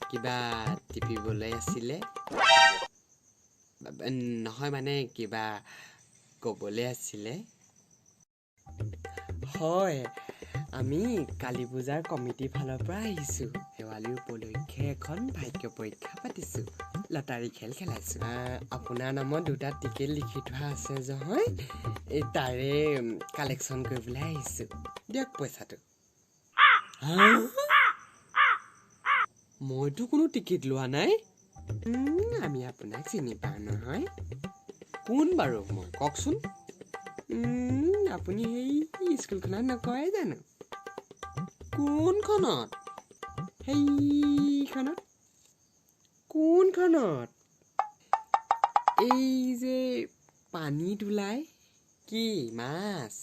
কিবা টিপিবলৈ আছিলে নহয় মানে কিবা ক'বলৈ আছিলে হয় আমি কালী পূজাৰ কমিটিৰ ফালৰ পৰা আহিছোঁ দেৱালী উপলক্ষে এখন ভাগ্য পৰীক্ষা পাতিছোঁ লটাৰী খেল খেলাইছোঁ আপোনাৰ নামত দুটা টিকেট লিখি থোৱা আছে নহয় এই তাৰে কালেকশ্যন কৰিবলৈ আহিছোঁ দিয়ক পইচাটো মইতো কোনো টিকেট লোৱা নাই আমি আপোনাক চিনি পাওঁ নহয় কোন বাৰু মই কওকচোন আপুনি সেই স্কুলখনত নকয় জানো কোনখনত সেইখনত কোনখনত এই যে পানীত ওলাই কি মাছ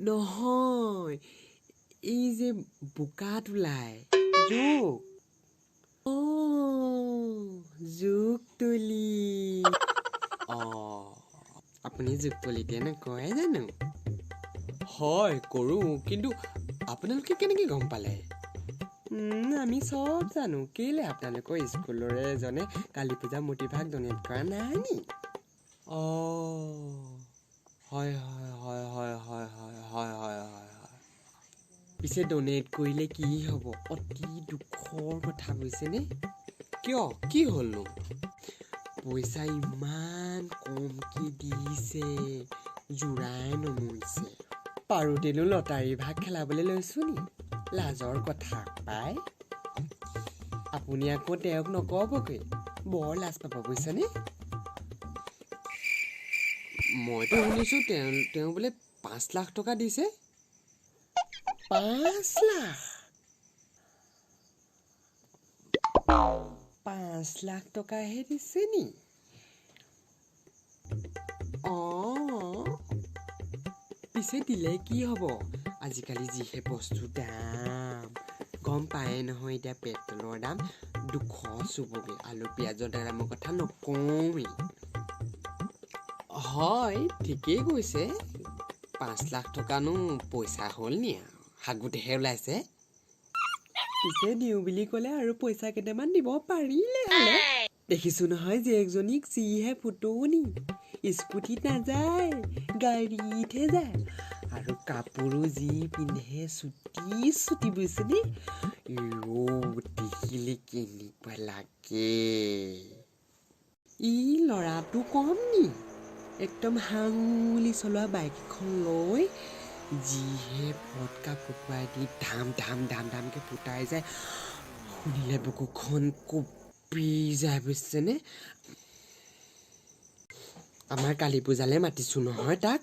নহয় এই যে বোকাত ওলাই জোক জোকতলি আপুনি জোকতলিতে নকয় জানো হয় কৰোঁ কিন্তু আপোনালোকে কেনেকৈ গম পালে আমি চব জানো কেলে আপোনালোকৰ স্কুলৰে এজনে কালী পূজা মূৰ্তিভাগ ডনেট কৰা নাই নি হয় হয় হয় হয় হয় হয় হয় হয় হয় হয় পিছে ডনেট কৰিলে কি হ'ব অতি দুখৰ কথা বুজিছেনে কিয় কি হ'লনো পইচা ইমান কমকৈ দিছে জোৰাই নমৰিছে পাৰোতেনো লটাৰী ভাগ খেলাবলৈ লৈছোঁ নি লাজৰ কথা পাই আপুনি আকৌ তেওঁক নক'বগৈ বৰ লাজ পাব বুজিছেনে মইতো শুনিছোঁ তেওঁ বোলে 5 লাখ টকা দিছে 5 লাখ 5 লাখ টকাহে দিছে নি পিছে দিলে কি হ'ব আজিকালি যিহে বস্তুৰ দাম গম পায়ে নহয় এতিয়া পেট্ৰলৰ দাম 200 চুবগৈ আলু পিঁয়াজৰ দামৰ কথা নকওঁৱেই হয় ঠিকেই কৈছে 5 লাখ টকানো পইচা হ'ল নি হাগুতেহে ওলাইছে পিছে দিওঁ বুলি ক'লে আৰু পইচা কেইটামান দিব পাৰিলে হ'লে দেখিছোঁ নহয় জীয়েকজনীক যিহে ফুটনি স্কুটিত নাযায় গাড়ীতহে যায় আৰু কাপোৰো যি পিন্ধে চুটি বুজিছেনে দেখিলে কেনেকুৱা লাগে ই ল'ৰাটো কম নি একদম হাঙুলি চলোৱা বাইক এখন লৈ যিহে ফটকা ফুটুৱাই দি ধামকৈ ফুটাই যায় শুনিলে বুকুখন কঁপি যায় বুজিছেনে আমাৰ কালী পূজালৈ মাতিছোঁ নহয় তাক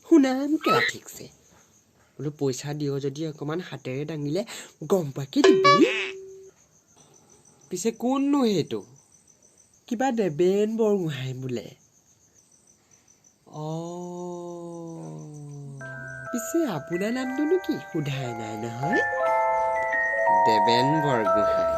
শুনাম কেলা ঠিকছে বোলো পইচা দিয় যদি অকণমান হাতেৰে দাঙিলে গম পাকি দিবি পিছে কোননো সেইটো কিবা দেবেন বৰগোহাঁই বোলে পিছে আপোনাৰ নামটোনো কি সোধাই নাই নহয় দেবেন বৰগোহাঁই